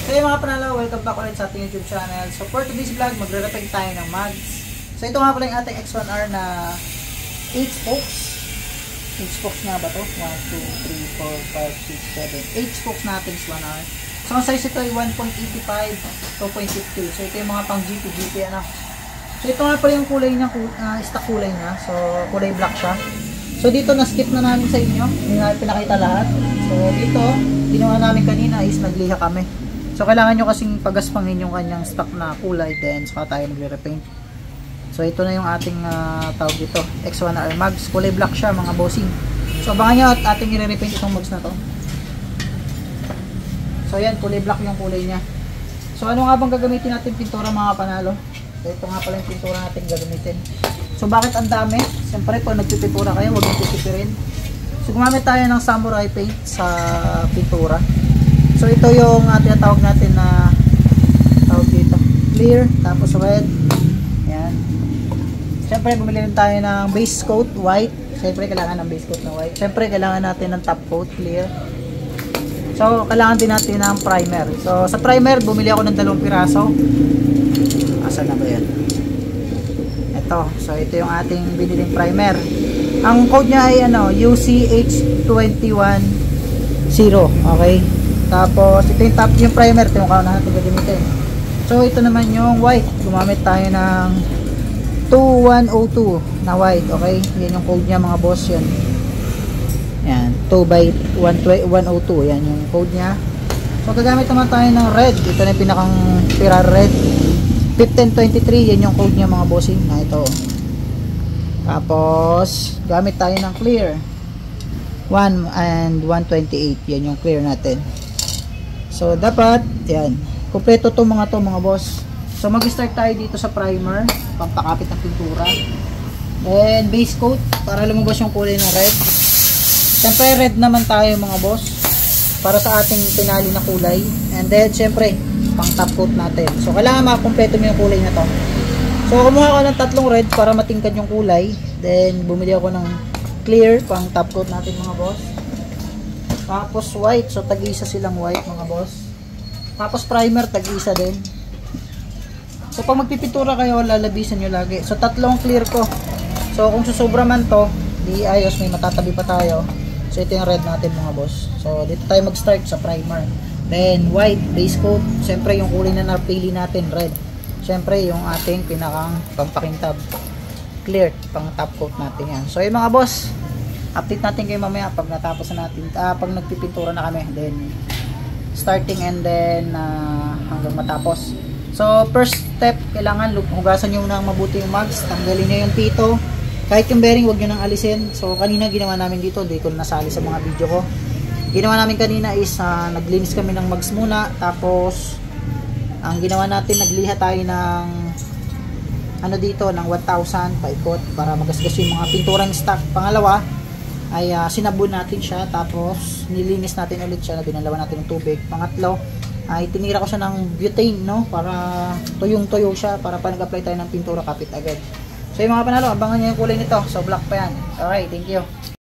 So yung mga panalo, welcome back ulit sa ating YouTube channel. So for today's vlog, magre-repaint tayo ng mags. So ito nga pala yung ating X1R na 8 spokes. 8 spokes nga ba to? 1, 2, 3, 4, 5, 6, 7. 8 spokes natin X1R. So ang size ito ay 1.85, 2.50. So ito yung mga pang GP ano. So ito nga pala yung kulay niya, stock kulay niya. So kulay black siya. So dito na-skip na namin sa inyo. Hindi namin pinakita lahat. So dito, ginawa namin kanina is nagliha kami. So kailangan nyo kasing pagaspangin yung kanyang stock na kulay, then saka tayo magre-repaint. So ito na yung ating tawag dito, X1R mags. Kulay black siya mga bossing. So abangan nyo at ating i-repaint itong mags na to. So yan, kulay black yung kulay niya. So ano nga bang gagamitin natin pintura mga panalo? So ito nga pala yung pintura natin gagamitin. So bakit ang dami? Siyempre pag nagpipintura kayo, huwag nyo titipirin. So gumamit tayo ng samurai paint sa pintura. So ito yung tinatawag natin na tawag dito, clear, tapos red. Yan. Siyempre bumili rin tayo ng base coat, white. Siyempre kailangan ng base coat na white. Siyempre kailangan natin ng top coat, clear. So kailangan din natin ng primer. So sa primer bumili ako ng 2 piraso. Asan na ba yan? Ito. So ito yung ating biniling primer. Ang code niya ay ano, UCH210. Okay? Tapos ito yung primer, ito yung kauna natin gagamitin. So ito naman yung white, gumamit tayo ng 2102 na white. Okay, yan yung code niya mga boss. Yan, yan 2/102, yan yung code niya. So gagamit naman tayo ng red, ito na yung pinakang pira red, 1523, yan yung code niya mga bossing na ito. Tapos gamit tayo ng clear 1 and 128, yan yung clear natin. So dapat yan, kumpleto to mga boss. So mag-start tayo dito sa primer, pampakapit ng pintura. Then base coat para lumabas yung kulay ng red. Siyempre red naman tayo mga boss para sa ating pinali na kulay. And then siyempre pang top coat natin. So kailangan makakumpleto mo yung kulay na to. So kumuha ako ng 3 red para matingkad yung kulay. Then bumili ako ng clear pang top coat natin mga boss. Tapos white, so tag-isa silang white mga boss. Tapos primer, tag-isa din. So pag magpipintura kayo, lalabisan nyo lagi. So 3 clear ko. So kung susobra man to, di ayos, may matatabi pa tayo. So ito yung red natin mga boss. So dito tayo mag-start sa primer. Then white, base coat. Siyempre yung kulay na napili natin, red. Siyempre yung ating pinakang pampakintab, clear, pang top coat natin yan. So yung mga boss, update natin kayo mamaya pag natapos na natin, pag nagpipintura na kami, then starting and then hanggang matapos. So first step, kailangan hugasan nyo ng mabuti yung mags, tanggalin nyo yung pito, kahit yung bearing huwag nyo nang alisin. So kanina ginawa namin dito, hindi ko nasali sa mga video ko. Ginawa namin kanina is naglinis kami ng mags muna, tapos ang ginawa natin, nagliha tayo ng ano dito, ng 1,000 paikot para magasgas yung mga pinturang stock. Pangalawa ay sinabon natin siya, tapos nilinis natin ulit siya, binalawan natin ng tubig. Pangatlo ay tinira ko siya ng butane, no, para tuyong-tuyo siya, para pa nag-apply tayo ng pintura kapit agad. So yung mga panalo, abangan nyo yung kulay nito. So black pa yan. Alright, thank you.